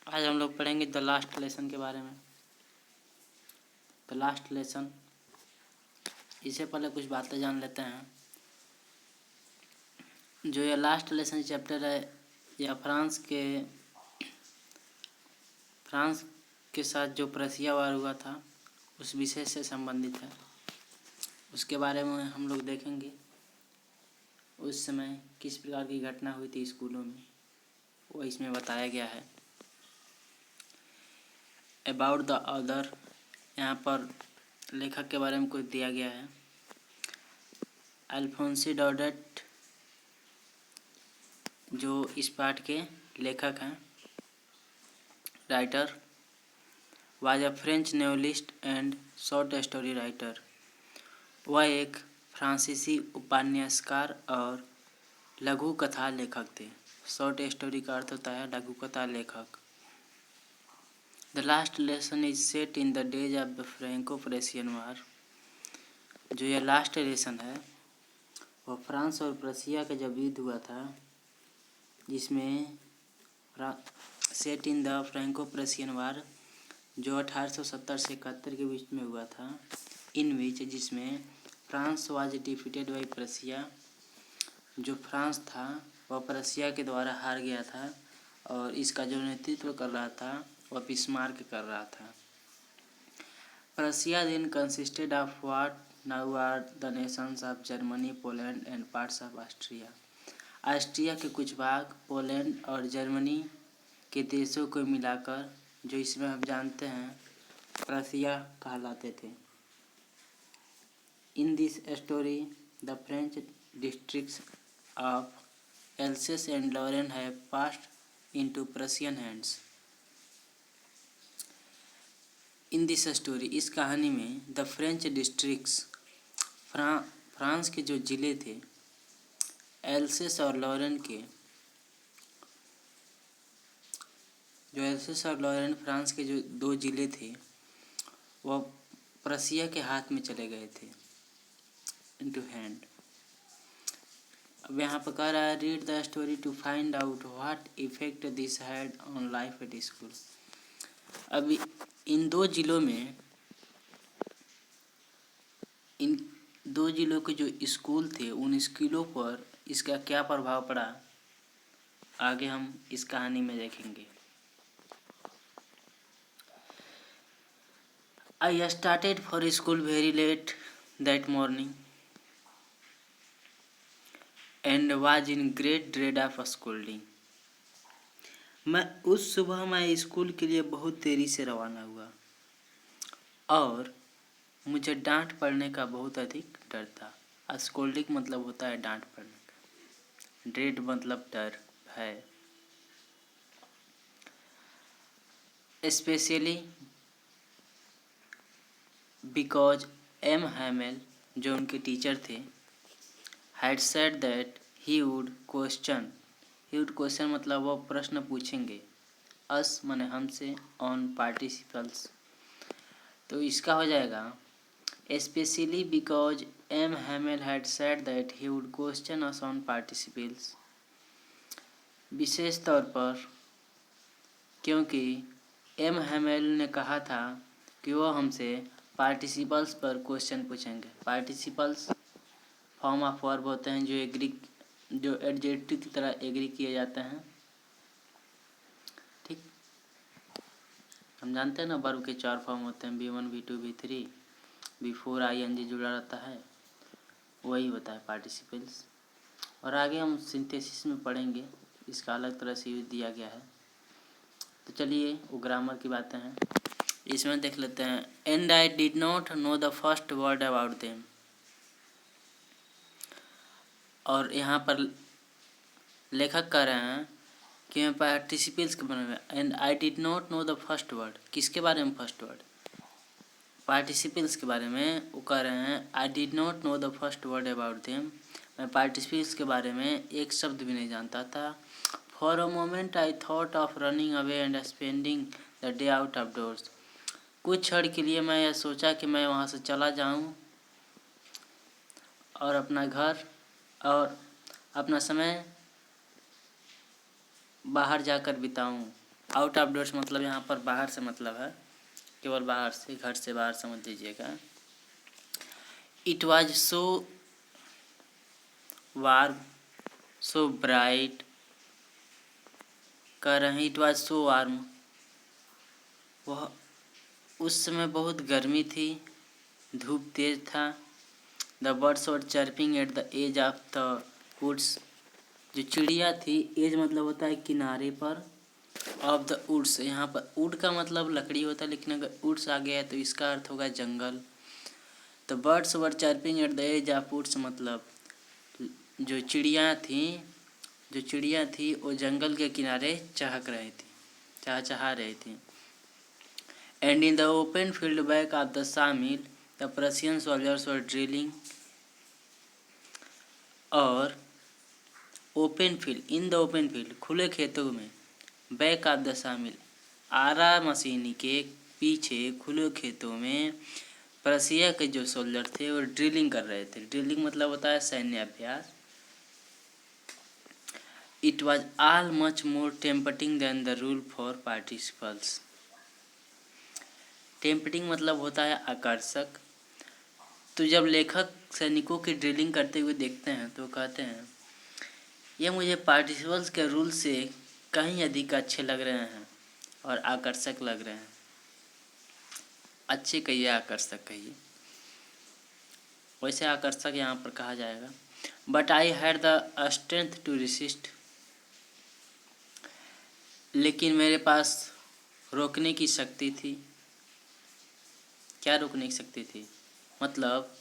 आज हम लोग पढ़ेंगे द लास्ट लेसन के बारे में। द लास्ट लेसन, इससे पहले कुछ बातें जान लेते हैं। जो ये लास्ट लेसन चैप्टर है, यह फ्रांस के साथ जो प्रशिया वार हुआ था उस विषय से संबंधित है। उसके बारे में हम लोग देखेंगे। उस समय किस प्रकार की घटना हुई थी स्कूलों में, वो इसमें बताया गया है। अबाउट द ऑथर, यहाँ पर लेखक के बारे में कुछ दिया गया है। अल्फोंसी डॉडेट, जो इस पाठ के लेखक हैं, writer, was a French novelist and short story writer. वह एक फ्रांसीसी उपन्यासकार और लघु कथा लेखक थे। शॉर्ट स्टोरी का अर्थ होता है लघु कथा लेखक। The last lesson is set in the days of the Franco-Prussian war. जो यह लास्ट लेसन है वह फ्रांस और प्रशिया का जब युद्ध हुआ था, जिसमें set in the Franco-Prussian war, जो 1870 से 71 के बीच में हुआ था, इन बीच जिसमें France was defeated by Prussia. जो फ्रांस था वह प्रशिया के द्वारा हार गया था और इसका जो नेतृत्व कर रहा था वह बिस्मार्क कर रहा था। Prussia then consisted of what now are the nations of Germany, Poland and parts of Austria। Austria के कुछ भाग, पोलैंड और जर्मनी के देशों को मिलाकर, जो इसमें हम जानते हैं प्रशिया कहलाते थे। In this story the French districts of Alsace and Lorraine have passed into Prussian hands. In this story, इस कहानी में, द फ्रेंच डिस्ट्रिक्ट्स, फ्रांस के जो ज़िले थे, एल्सेस और लॉरेन के, जो एल्सेस और लॉरेन फ्रांस के जो दो ज़िले थे, वह प्रशिया के हाथ में चले गए थे, इनटू हैंड। अब यहाँ पर कह रहा है, read the story to find out what effect this had on life at school. अब इन दो ज़िलों के जो स्कूल थे, उन स्कूलों पर इसका क्या प्रभाव पड़ा, आगे हम इस कहानी में देखेंगे। I started for school very late that morning and was in great dread of scolding। उस सुबह मैं स्कूल के लिए बहुत देरी से रवाना हुआ और मुझे डांट पड़ने का बहुत अधिक डर था। स्कोल्डिंग मतलब होता है डांट पड़ने का, ड्रेड मतलब डर है। स्पेशली बिकॉज एम हैमेल, जो उनके टीचर थे, had said that he would question मतलब वो प्रश्न पूछेंगे, अस माने हमसे, ऑन पार्टिसिपल्स। तो इसका हो जाएगा, specially because M Hamel had said that he would question us on participles. विशेष तौर पर क्योंकि एम हैमेल ने कहा था कि वो हमसे पार्टिसिपल्स पर क्वेश्चन पूछेंगे। पार्टिसिपल्स फॉर्म ऑफ वर्ब होते हैं जो एडजेक्टिव की तरह एग्री किए जाते हैं। ठीक, हम जानते हैं ना, वर्ब के 4 फॉर्म होते हैं, V1 V2 V3, V4 ING जुड़ा रहता है, वही होता है पार्टिसिपल्स। और आगे हम सिंथेसिस में पढ़ेंगे, इसका अलग तरह से यूज दिया गया है। तो चलिए वो ग्रामर की बातें हैं, इसमें देख लेते हैं। And I did not know the first word about them. और यहाँ पर लेखक कह रहे हैं कि मैं पार्टिसिपल्स के बारे में, and I did not know the first word, किसके बारे में फर्स्ट वर्ड, पार्टिसिपल्स के बारे में। वो कह रहे हैं, I did not know the first word about them, मैं पार्टिसिपल्स के बारे में एक शब्द भी नहीं जानता था। For a moment I thought of running away and spending the day out of doors. कुछ क्षण के लिए मैं यह सोचा कि मैं वहाँ से चला जाऊँ और अपना समय बाहर जाकर बिताऊं। आउट ऑफ डोर्स मतलब यहाँ पर बाहर से मतलब है, केवल बाहर से, घर से बाहर समझ लीजिएगा। It was so warm, so bright, कह रहे हैं इट वॉज सो वार्म, वह उस समय बहुत गर्मी थी, धूप तेज था। The birds were chirping at the edge of the woods, जो चिड़िया थी, एज मतलब होता है किनारे पर, ऑफ द वुड्स यहाँ पर वुड का मतलब लकड़ी होता है, लेकिन अगर वुड्स आ गया है तो इसका अर्थ होगा जंगल। The birds were chirping at the edge of woods मतलब जो चिड़िया थी वो जंगल के किनारे चहचहा रही थी। And in the open field back of the sawmill the Prussian soldiers were drilling, और ओपन फील्ड खुले खेतों में, बैक ऑफ द सामिल आरा मशीनी के पीछे खुले खेतों में प्रशिया के जो सोल्जर थे वो ड्रिलिंग कर रहे थे। ड्रिलिंग मतलब होता है सैन्य अभ्यास। It was all much more tempting than the rule for participles. Tempting मतलब होता है आकर्षक। तो जब लेखक सैनिकों की ड्रिलिंग करते हुए देखते हैं तो कहते हैं ये मुझे पार्टिसिपल्स के रूल से कहीं अधिक अच्छे लग रहे हैं और आकर्षक लग रहे हैं। अच्छे कहिए, आकर्षक कहिए, वैसे आकर्षक यहाँ पर कहा जाएगा। But I had the strength to resist, लेकिन मेरे पास रोकने की शक्ति थी। क्या रोकने की शक्ति थी? मतलब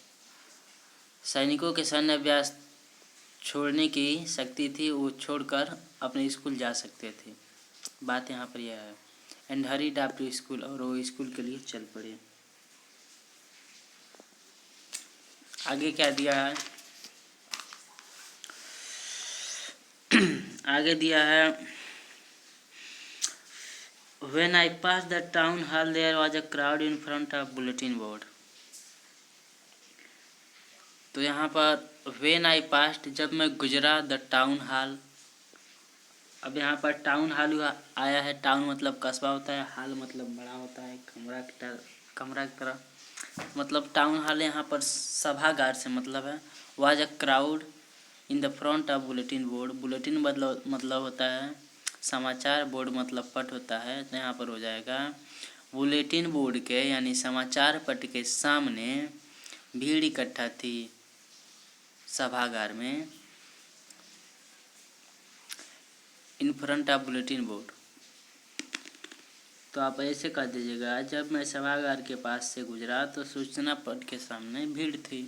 सैनिकों के सैन्य अभ्यास छोड़ने की शक्ति थी, वो छोड़कर अपने स्कूल जा सकते थे। बात यहाँ पर यह है। And hurried up to school, और वो स्कूल के लिए चल पड़े। आगे क्या दिया है? आगे दिया है When I passed the town hall there was a crowd in front of bulletin board। तो यहाँ पर When I passed, जब मैं गुजरा, द टाउन हॉल। अब यहाँ पर टाउन हॉल आया है। टाउन मतलब कस्बा होता है, हॉल मतलब बड़ा होता है, कमरा की तरह। मतलब टाउन हॉल यहाँ पर सभागार से मतलब है। Was a crowd in the front of bulletin board. Bulletin मतलब होता है समाचार, बोर्ड मतलब पट होता है, तो यहाँ पर हो जाएगा बुलेटिन बोर्ड के यानी समाचार पट के सामने भीड़ इकट्ठा थी सभागार में। In front of bulletin board, तो आप ऐसे कह दीजिएगा जब मैं सभागार के पास से गुजरा तो सूचना पट के सामने भीड़ थी।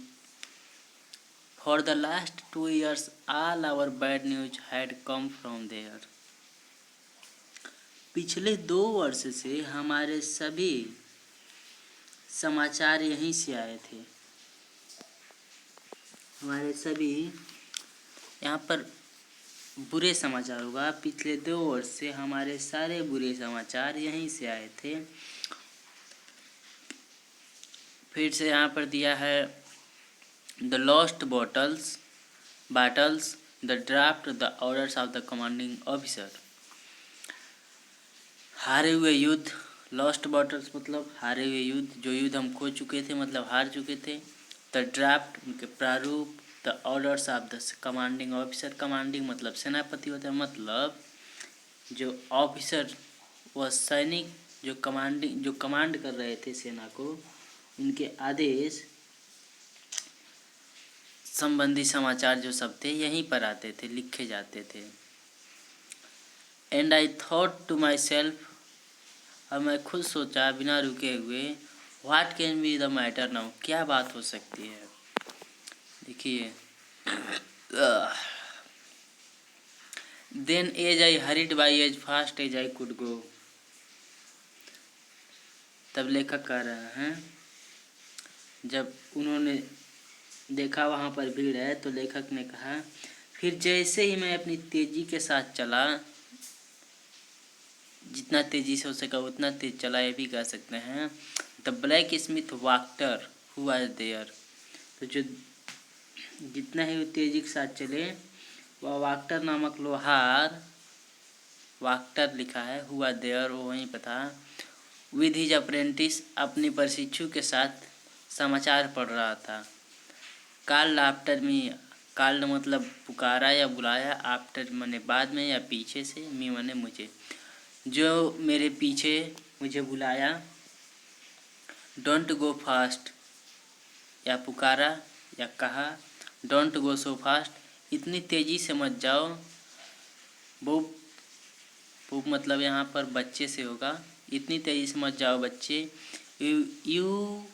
For the last 2 years all our bad news had come from there. पिछले 2 वर्ष से हमारे सभी समाचार यहीं से आए थे। हमारे सभी, यहाँ पर बुरे समाचार होगा। पिछले 2 वर्ष से हमारे सारे बुरे समाचार यहीं से आए थे। फिर से यहाँ पर दिया है the lost bottles, the draft, the orders of the commanding officer. हारे हुए युद्ध, लॉस्ट बाटल्स मतलब हारे हुए युद्ध, जो युद्ध हम खो चुके थे मतलब हार चुके थे। द ड्राफ्ट उनके प्रारूप, the orders of the commanding officer. Commanding मतलब सेनापति होता है, मतलब जो ऑफिसर व सैनिक जो कमांड कर रहे थे सेना को, उनके आदेश संबंधी समाचार जो सब थे यहीं पर आते थे, लिखे जाते थे। And I thought to myself, अब मैं खुद सोचा बिना रुके हुए, what can be the matter now, क्या बात हो सकती है। देखिए, then as I hurried by as fast as I could go. तब लेखक कह रहे हैं जब उन्होंने देखा वहाँ पर भीड़ है तो लेखक ने कहा फिर जैसे ही मैं अपनी तेजी के साथ चला, जितना तेजी से हो सका उतना तेज चला, ये भी कह सकते हैं। The blacksmith Wachter who was there, तो जो जितना ही वो तेजी के साथ चले, वह वाक्टर नामक लोहार वाक्टर लिखा है, हुआ देयर वो वहीं पर था। विद हिज अप्रेंटिस अपनी प्रशिक्षु के साथ समाचार पढ़ रहा था। कॉल्ड आफ्टर मी, कॉल्ड मतलब पुकारा या बुलाया, आफ्टर माने बाद में या पीछे से, मी माने मुझे, जो मेरे पीछे मुझे बुलाया। डोंट गो फास्ट या पुकारा या कहा, डोंट गो सो फास्ट, इतनी तेज़ी से मत जाओ। वो मतलब यहाँ पर बच्चे से होगा, इतनी तेज़ी से मत जाओ बच्चे। You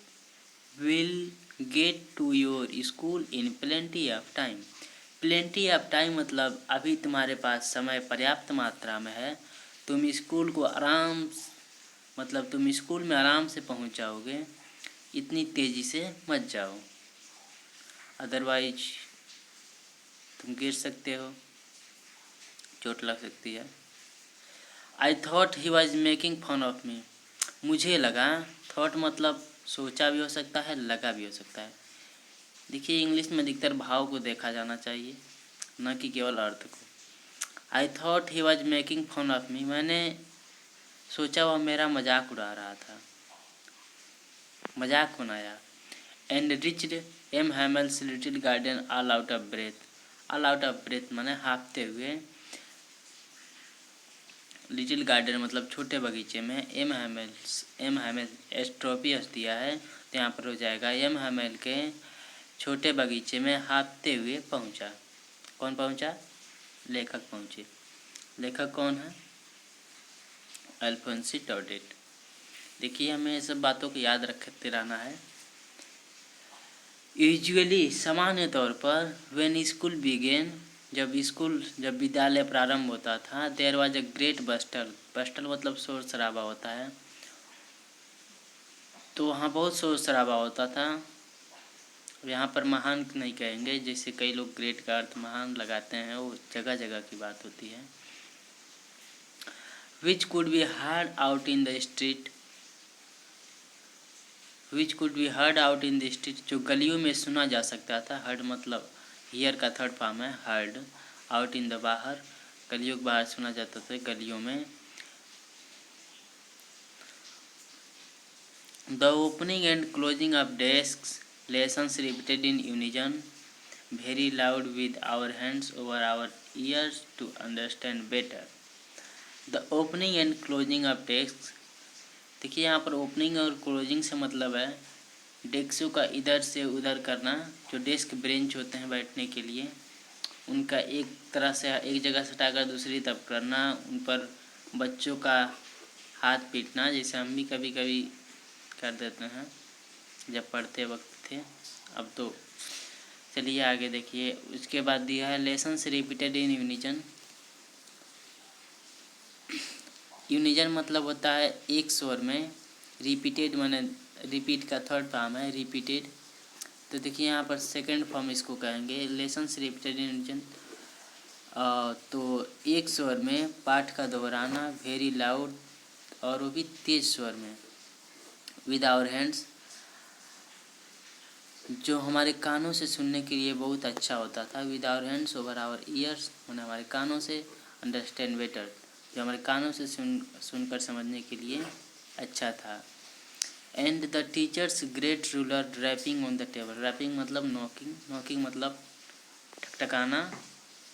will get to your school in plenty of time. Plenty of time मतलब अभी तुम्हारे पास समय पर्याप्त मात्रा में है, तुम स्कूल को मतलब तुम स्कूल में आराम से पहुंच जाओगे, इतनी तेज़ी से मत जाओ, अदरवाइज तुम गिर सकते हो, चोट लग सकती है। I thought he was making fun of me, मुझे लगा, थॉट मतलब सोचा भी हो सकता है, लगा भी हो सकता है। देखिए इंग्लिश में अधिकतर भाव को देखा जाना चाहिए, न कि केवल अर्थ को। I thought he was making fun of me, मैंने सोचा वह मेरा मजाक उड़ा रहा था, मजाक बनाया। And reached M Hamel's little garden all out of breath, all out of breath माने हाँफते हुए। लिटिल गार्डन मतलब छोटे बगीचे में। एम हैमल एस्ट्रोपियस दिया है तो यहाँ पर हो जाएगा एम हैमल के छोटे बगीचे में हाँफते हुए पहुँचा। कौन पहुँचा? लेखक पहुँचे। लेखक कौन है? अल्फोंसी डॉडेट। देखिए हमें सब बातों को याद रखते रहना है। यूजुअली सामान्य तौर पर व्हेन स्कूल बिगेन, जब विद्यालय प्रारंभ होता था, देयर वाज अ ग्रेट बस्टल मतलब शोर शराबा होता है, तो वहाँ बहुत शोर शराबा होता था। यहाँ पर महान नहीं कहेंगे, जैसे कई लोग ग्रेट का अर्थ महान लगाते हैं, वो जगह जगह की बात होती है। Which could be heard out in the street, which could be heard out in the street जो गलियों में सुना जा सकता था। हर्ड मतलब हियर का थर्ड फॉर्म है हर्ड, आउट इन द बाहर, गलियों के बाहर सुना जाता था, गलियों में। The opening and closing of desks, lessons repeated in unison, very loud with our hands over our ears to understand better. The opening and closing of desk, देखिए यहाँ पर ओपनिंग और क्लोजिंग से मतलब है डेस्कों का इधर से उधर करना। जो डेस्क बेंच होते हैं बैठने के लिए, उनका एक तरह से एक जगह से हटाकर दूसरी तरफ करना, उन पर बच्चों का हाथ पीटना, जैसे हम भी कभी कभी कर देते हैं जब पढ़ते वक्त थे। अब तो चलिए आगे देखिए। उसके बाद दिया है lessons repeated in unison. Unison मतलब होता है एक स्वर में, रिपीटेड माने रिपीट का थर्ड फॉर्म है रिपीटेड। तो देखिए यहाँ पर सेकंड फॉर्म इसको कहेंगे लेसन्स रिपीटेड इन यूनिजन। तो एक स्वर में पाठ का दोहराना, वेरी लाउड और वो भी तेज स्वर में, विद आवर हैंड्स जो हमारे कानों से सुनने के लिए बहुत अच्छा होता था, with our hands over our ears मैंने हमारे कानों से, अंडरस्टैंड बेटर जो हमारे कानों से सुनकर समझने के लिए अच्छा था। And the teacher's great ruler rapping on the table, rapping मतलब नॉकिंग, नॉकिंग मतलब ठकठकाना,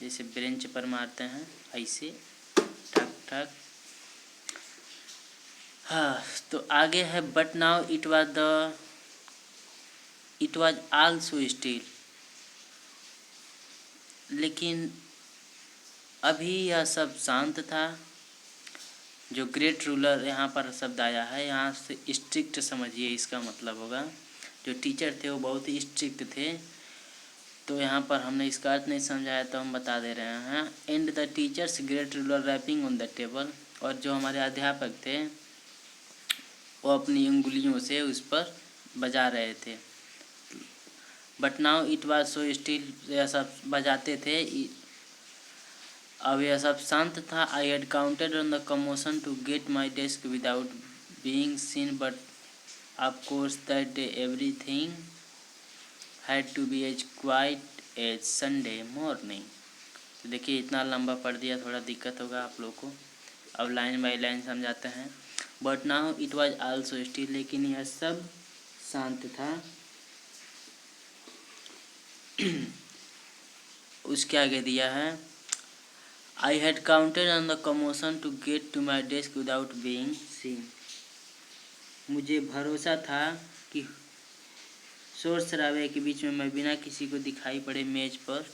जैसे बेंच पर मारते हैं ऐसे ठक ठक। हाँ तो आगे है but now it was also still, लेकिन अभी यह सब शांत था। जो ग्रेट रूलर यहाँ पर शब्द आया है, यहाँ से स्ट्रिक्ट समझिए इसका मतलब होगा। जो टीचर थे वो बहुत ही स्ट्रिक्ट थे, तो यहाँ पर हमने इसका अर्थ नहीं समझाया तो हम बता दे रहे हैं। And the teacher's great ruler rapping on the table, और जो हमारे अध्यापक थे वो अपनी उंगलियों से उस पर बजा रहे थे। But now it was so still, यह सब बजाते थे, अब यह सब शांत था। I had counted on the commotion to get my desk without being seen, but of course that day everything had to be as quiet as Sunday morning. तो देखिए इतना लंबा पढ़ दिया, थोड़ा दिक्कत होगा आप लोग को। अब लाइन बाय लाइन समझाते हैं। But now it was also still, लेकिन यह सब शांत था। उसके आगे दिया है, I had counted on the commotion to get to my desk without being seen. मुझे भरोसा था कि शोर शराबे के बीच में मैं बिना किसी को दिखाई पड़े मेज पर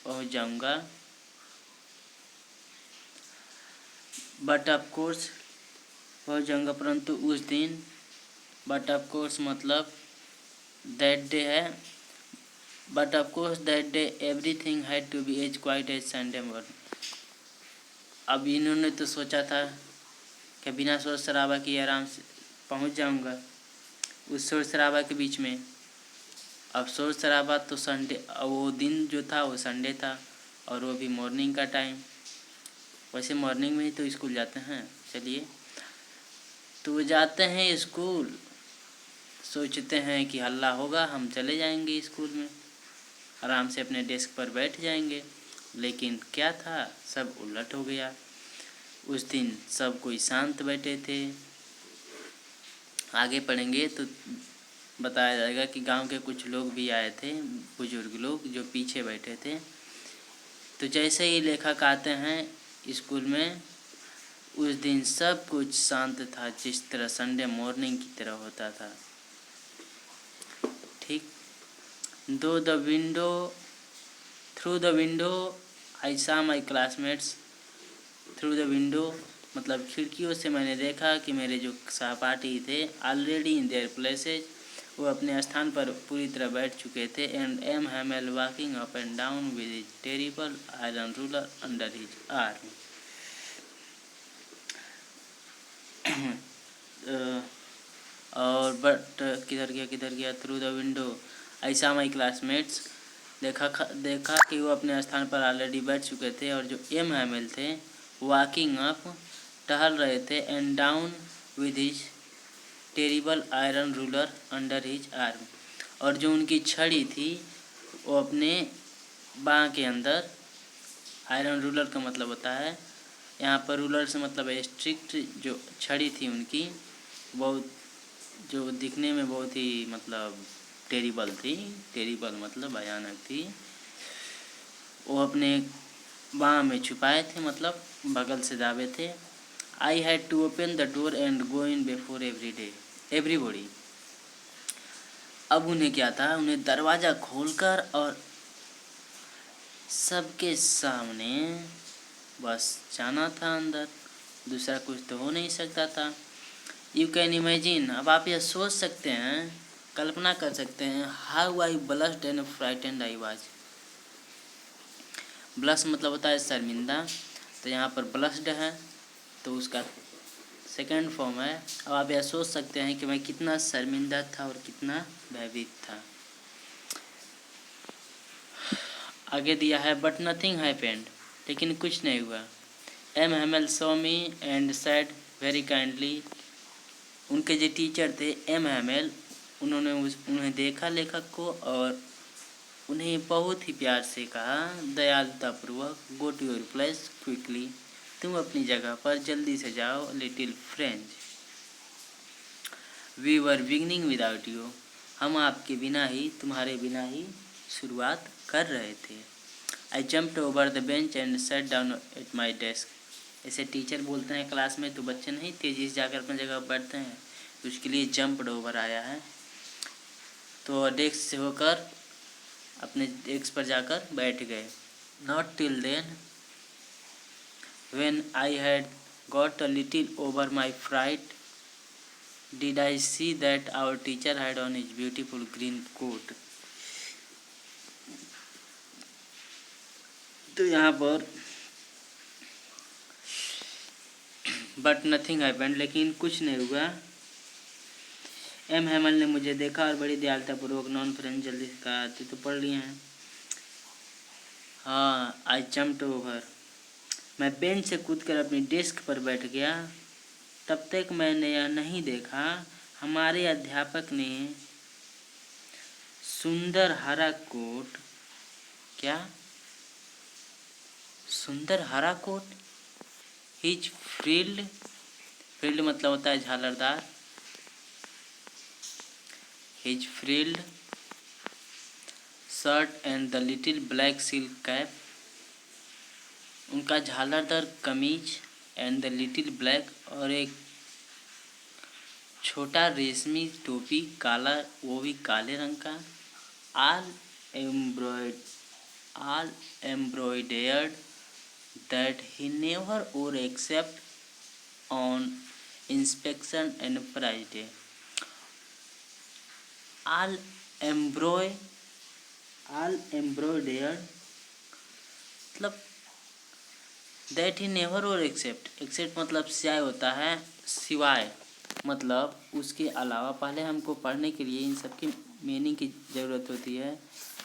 पहुंच जाऊंगा। बट ऑफ कोर्स पहुंच जाऊंगा, परंतु उस दिन, बट ऑफ कोर्स मतलब दैट डे है, but of course that day everything had to be as quiet as Sunday morning. अब इन्होंने तो सोचा था कि बिना शोर शराबा किए आराम से पहुंच जाऊंगा उस शोर शराबा के बीच में। अब शोर शराबा तो संडे, वो दिन जो था वो संडे था और वो भी मॉर्निंग का टाइम। वैसे मॉर्निंग में ही तो स्कूल जाते हैं। चलिए, तो वो जाते हैं स्कूल, सोचते हैं कि हल्ला होगा, हम चले जाएंगे स्कूल में, आराम से अपने डेस्क पर बैठ जाएंगे। लेकिन क्या था, सब उलट हो गया। उस दिन सब कोई शांत बैठे थे। आगे पढ़ेंगे तो बताया जाएगा कि गांव के कुछ लोग भी आए थे, बुजुर्ग लोग जो पीछे बैठे थे। तो जैसे ही लेखक आते हैं स्कूल में, उस दिन सब कुछ शांत था, जिस तरह संडे मॉर्निंग की तरह होता था। ठीक। Through the window I saw my classmates. Through the window मतलब खिड़कियों से मैंने देखा कि मेरे जो सहपाठी थे ऑलरेडी इन देयर प्लेसेज, वो अपने स्थान पर पूरी तरह बैठ चुके थे। And M Hamel walking up and down with his terrible iron ruler under his arm. और बट किधर गया through the window I saw my classmates. देखा कि वो अपने स्थान पर ऑलरेडी बैठ चुके थे और जो एम हैमेल थे वॉकिंग अप टहल रहे थे, and down with his terrible iron ruler under his arm. और जो उनकी छड़ी थी वो अपने बाँ के अंदर, आयरन रूलर का मतलब होता है यहाँ पर, रूलर से मतलब स्ट्रिक्ट, जो छड़ी थी उनकी बहुत, जो दिखने में बहुत ही मतलब टेरिबल थी, टेरिबल मतलब भयानक थी, वो अपने बाँ में छुपाए थे, मतलब बगल से दाबे थे। I had to open the door and go in before everybody. अब उन्हें क्या था, उन्हें दरवाज़ा खोलकर और सबके सामने बस जाना था अंदर, दूसरा कुछ तो हो नहीं सकता था। यू कैन इमेजिन, अब आप यह सोच सकते हैं, कल्पना कर सकते हैं, how I blushed and frightened I was. Blush मतलब होता है शर्मिंदा, तो यहाँ पर ब्लश्ड है तो उसका सेकंड फॉर्म है। अब आप यह सोच सकते हैं कि मैं कितना शर्मिंदा था और कितना भयभीत था। आगे दिया है, बट नथिंग हैपेंड, लेकिन कुछ नहीं हुआ। M Hamel saw me and said very kindly. उनके जो टीचर थे एम हैमेल, उन्होंने उन्हें देखा लेखक को और उन्हें बहुत ही प्यार से कहा, दयालुतापूर्वक, go to your place quickly, तुम अपनी जगह पर जल्दी से जाओ, little French, we were beginning without you, हम आपके बिना ही, तुम्हारे बिना ही शुरुआत कर रहे थे। आई jumped over the bench and sat down at my desk. ऐसे टीचर बोलते हैं क्लास में तो बच्चे नहीं तेजी से जाकर अपनी जगह बैठते हैं, तो उसके लिए जंप्ड ओवर आया है। तो डेस्क से होकर अपने डेस्क पर जाकर बैठ गए। Not till then when I had got a little over my fright did I see that our teacher had on his beautiful green coat. तो यहाँ पर बट नथिंग हैपेंड, लेकिन कुछ नहीं हुआ। एम हैमल ने मुझे देखा और बड़ी दयालुतापूर्वक, नॉन फ्रेंच जल्दी से कहा, तो पढ़ लिए हैं। हाँ, आई जम्प्ड ओवर, मैं बेंच से कूदकर अपनी डेस्क पर बैठ गया। तब तक मैंने यह नहीं देखा, हमारे अध्यापक ने सुंदर हरा कोट, क्या सुंदर हरा कोट, हिज फ्रिल्ड, फ्रिल्ड मतलब होता है झालरदार। His frilled shirt and the little black silk cap, उनका झालरदार कमीज एंड द लिटिल ब्लैक, और एक छोटा रेशमी टोपी, काला, वो भी काले रंग का। All embroid all embroidered that he never wore except on inspection and prize day। All embroid all embroidered मतलब that he never wore except मतलब सिवाय होता है, सिवाय मतलब उसके अलावा। पहले हमको पढ़ने के लिए इन सब की मीनिंग की ज़रूरत होती है,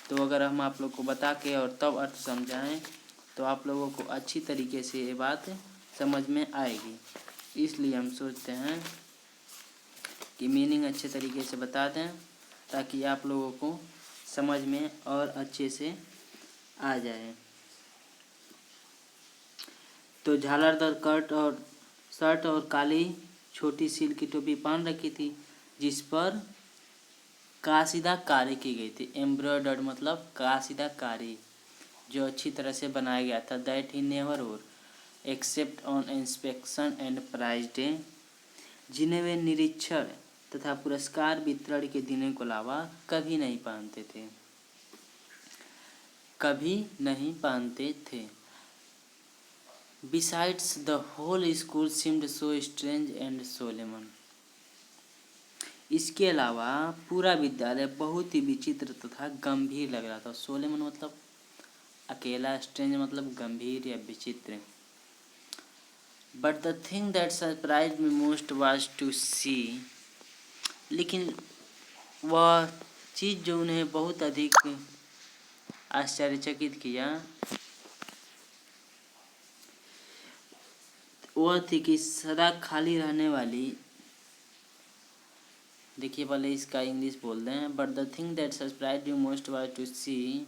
तो अगर हम आप लोग को बता के और तब अर्थ समझाएं तो आप लोगों को अच्छी तरीके से ये बात समझ में आएगी। इसलिए हम सोचते हैं कि मीनिंग अच्छे तरीके से बता दें ताकि आप लोगों को समझ में और अच्छे से आ जाए। तो झालरदार कट और शर्ट और काली छोटी सिल्क की टोपी पहन रखी थी जिस पर कासीदा कारी की गई थी। एम्ब्रॉयडर्ड मतलब कासीदा कारी, जो अच्छी तरह से बनाया गया था। That he never wore except on inspection and prize day, जिन्हें वे निरीक्षण तथा पुरस्कार वितरण के दिनों के अलावा कभी नहीं पहनते थे, कभी नहीं पहनते थे। Besides, the whole school seemed so strange and solemn। इसके अलावा पूरा विद्यालय बहुत ही विचित्र तथा गंभीर लग रहा था। सोलेमन मतलब अकेला, स्ट्रेंज मतलब गंभीर या विचित्र। But the thing that surprised me most was to see, लेकिन वह चीज़ जो उन्हें बहुत अधिक आश्चर्यचकित किया वह थी कि सदा खाली रहने वाली, देखिए पहले इसका इंग्लिश बोल दें। But the thing that surprised me most was to see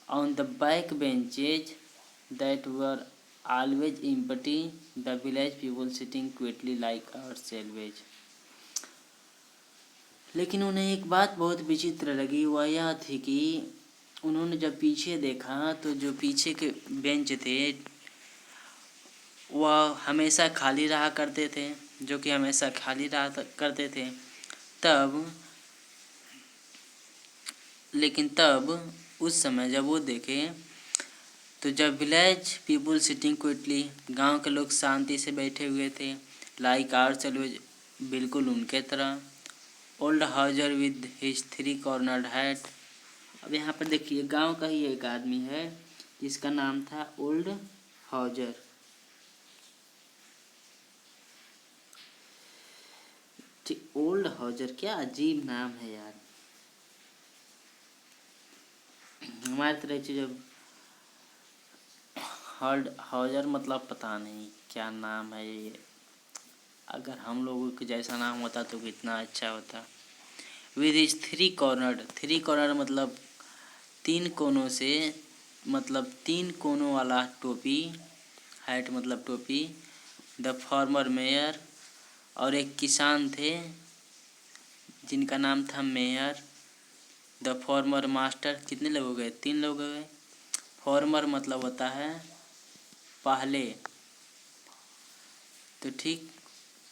on the back benches that were always empty the village people sitting quietly like our selves. लेकिन उन्हें एक बात बहुत विचित्र लगी, वह यह थी कि उन्होंने जब पीछे देखा तो जो पीछे के बेंच थे वह हमेशा खाली रहा करते थे, जो कि हमेशा खाली रहा करते थे। लेकिन तब उस समय जब वो देखे तो जब विलेज पीपुल सिटिंग क्विटली, गांव के लोग शांति से बैठे हुए थे, लाइक आवर सेल्वेज बिल्कुल उनके तरह। Old Houser with his 3 cornered hat, अब यहाँ पर देखिए गांव का ही एक आदमी है जिसका नाम था ओल्ड हाउजर। ओल्ड हाउजर, क्या अजीब नाम है यार। हमारी तरह से जब हाउजर मतलब पता नहीं क्या नाम है ये, अगर हम लोगों के जैसा नाम होता तो कितना अच्छा होता। विद इज 3 कॉर्नर मतलब 3 कोनों से, मतलब 3 कोनों वाला टोपी, हैट मतलब टोपी। द फॉर्मर मेयर, और एक किसान थे जिनका नाम था मेयर। द फॉर्मर मास्टर, कितने लोग हो गए? 3 लोग हो गए। फॉर्मर मतलब होता है पहले, तो ठीक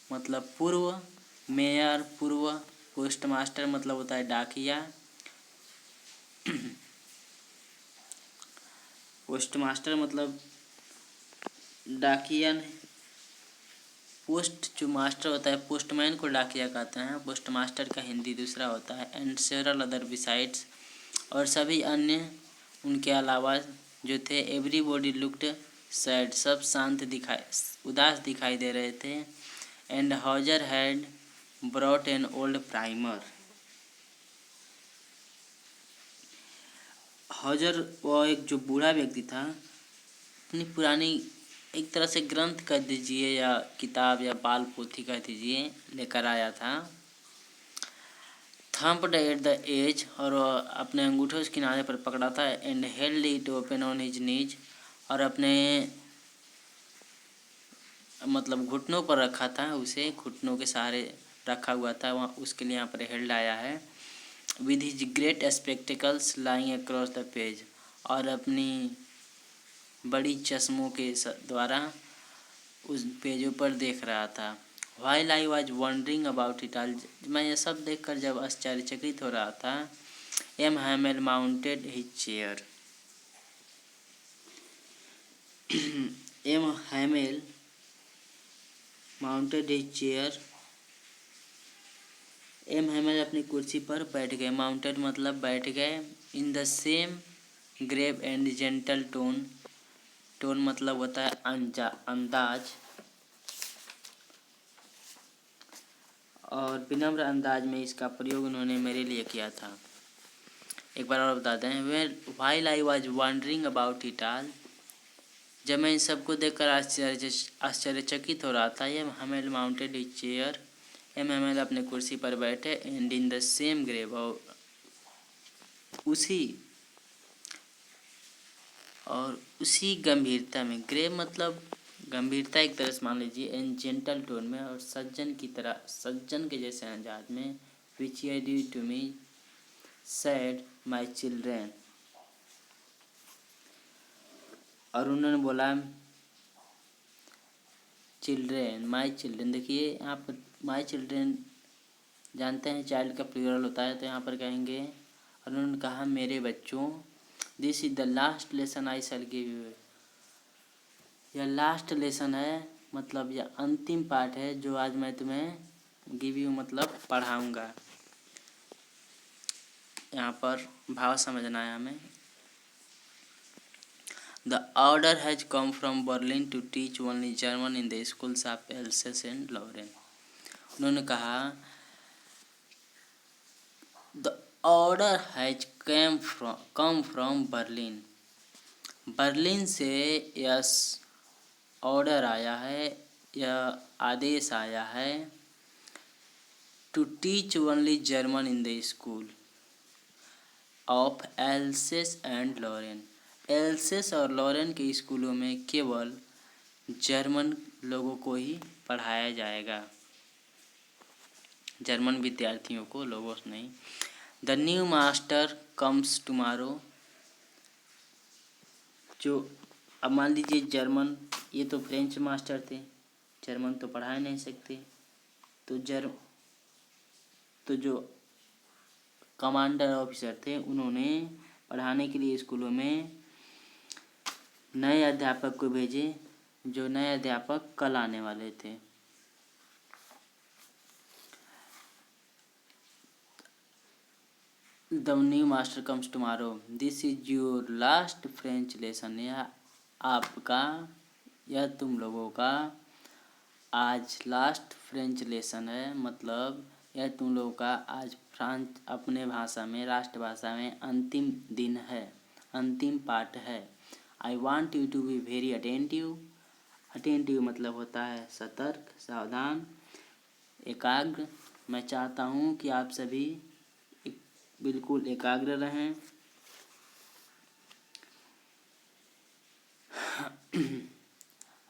मतलब पूर्व, मेयर पूर्व, पोस्ट मास्टर मतलब होता है डाकिया। पोस्ट मास्टर मतलब डाकिया, पोस्ट जो मास्टर होता है, पोस्टमैन को डाकिया कहते हैं, पोस्ट मास्टर का हिंदी दूसरा होता है। एंड सेवरल अदर बिसाइड्स, और सभी अन्य उनके अलावा जो थे। एवरीबॉडी लुक्ड सैड, सब उदास दिखाई दे रहे थे। And Houser had brought an old primer, Houser वो एक जो बूढ़ा व्यक्ति था अपनी पुरानी एक तरह से ग्रंथ कह दीजिए या किताब या बाल पोथी कह दीजिए लेकर आया था। थम्प्ड एट द एज, और अपने अंगूठे उस किनारे पर पकड़ा था। And held it open on his knees, और अपने मतलब घुटनों पर रखा था, उसे घुटनों के सहारे रखा हुआ था, वहाँ उसके लिए यहाँ पर हेल्ड आया है। With his great spectacles lying across the page, और अपनी बड़ी चश्मों के द्वारा उस पेजों पर देख रहा था। While I was wondering about it all, मैं ये सब देखकर जब आश्चर्यचकित हो रहा था, M Hamel mounted his chair, M Hamel mounted his chair, M Hamel अपनी कुर्सी पर बैठ गए। माउंटेड मतलब बैठ गए। In the same grave and gentle tone, tone मतलब होता है अंदाज, और विनम्र अंदाज में इसका प्रयोग उन्होंने मेरे लिए किया था। एक बार और बताते हैं। While I was wondering about it all, जब मैं इन सबको देखकर आश्चर्यचकित हो रहा था, M Hamel mounted his chair, M Hamel अपने कुर्सी पर बैठे, and in the same grave, और उसी गंभीरता में, ग्रेव मतलब गंभीरता एक तरह से मान लीजिए, एंड जेंटल टोन में, और सज्जन की तरह, सज्जन के जैसे अंदाज में, which I due to me said my children, और उन्होंने बोला चिल्ड्रेन, माई चिल्ड्रेन। देखिए यहाँ पर माई चिल्ड्रेन जानते हैं चाइल्ड का प्लूरल होता है, तो यहाँ पर कहेंगे, और उन्होंने कहा मेरे बच्चों, this is the last lesson I shell give you, यह लास्ट लेसन है, मतलब यह अंतिम पाठ है जो आज मैं तुम्हें गिव यू मतलब पढ़ाऊँगा। यहाँ पर भाव समझना है हमें। The order has come from Berlin to teach only German in the schools of Alsace and Lorraine. उन्होंने कहा the order has come from Berlin, Berlin से यस ऑर्डर आया है, यह आदेश आया है, to teach only German in the school of Alsace and Lorraine, Alsace और लॉरेन के स्कूलों में केवल जर्मन लोगों को ही पढ़ाया जाएगा, जर्मन विद्यार्थियों को, लोगों से नहीं। The new master comes tomorrow, जो अब मान लीजिए जर्मन, ये तो फ्रेंच मास्टर थे, जर्मन तो पढ़ा नहीं सकते, तो जो कमांडर ऑफिसर थे उन्होंने पढ़ाने के लिए स्कूलों में नए अध्यापक को भेजे, जो नए अध्यापक कल आने वाले थे। The new master comes tomorrow, this is your last French lesson, यह तुम लोगों का आज लास्ट फ्रेंच लेसन है, मतलब यह तुम लोगों का आज फ्रांस अपने भाषा में, राष्ट्रभाषा में अंतिम दिन है, अंतिम पाठ है। I want you to be very attentive, attentive मतलब होता है सतर्क, सावधान, एकाग्र। मैं चाहता हूँ कि आप सभी बिल्कुल एकाग्र रहें।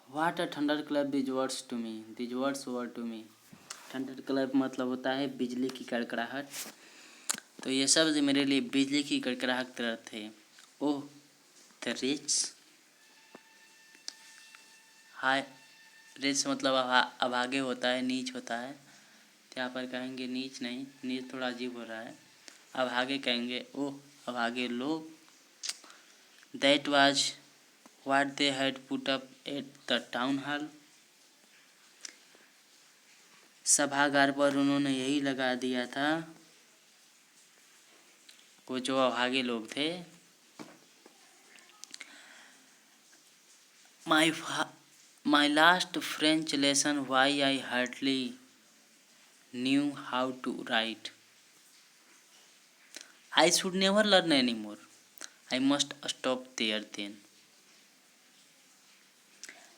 What a thunderclap these words to me, these words were to me। थंडरक्लैप मतलब होता है बिजली की कड़कड़ाहट, तो ये शब्द मेरे लिए बिजली की कड़कड़ाहट तरह थे। ओह द रिच, हाय, रिच मतलब अभागे होता है, नीच होता है, तो यहाँ पर कहेंगे नीच नहीं, नीच थोड़ा अजीब हो रहा है, अभागे कहेंगे, ओह अभागे लोग। That was what they had put up at the town hall, सभागार पर उन्होंने यही लगा दिया था, वो जो अभागे लोग थे। My last French lesson why I hardly knew how to write, I should never learn any more, I must stop there then.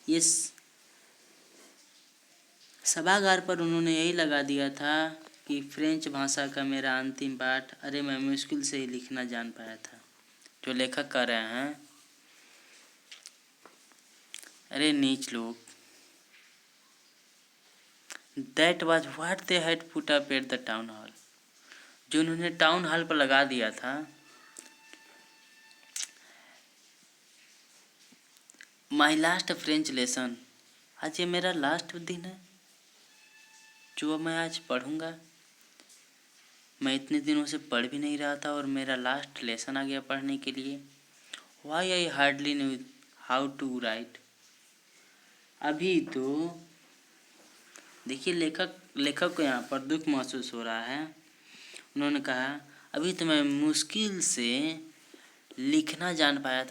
इस सभागार पर उन्होंने यही लगा दिया था कि फ्रेंच भाषा का मेरा अंतिम पाठ, अरे मैं मुश्किल से ही लिखना जान पाया था। जो लेखक कह रहे हैं, अरे नीच लोग, that was what they had put up at the town hall, जो उन्होंने टाउन हॉल पर लगा दिया था। माई लास्ट फ्रेंच लेसन, आज ये मेरा लास्ट दिन है जो मैं आज पढ़ूंगा। मैं इतने दिनों से पढ़ भी नहीं रहा था और मेरा लास्ट लेसन आ गया पढ़ने के लिए। Why I hardly knew how to write. अभी तो देखिए, लेखक को यहाँ पर दुख महसूस हो रहा है। उन्होंने कहा, अभी तो मैं मुश्किल से लिखना जान पाया था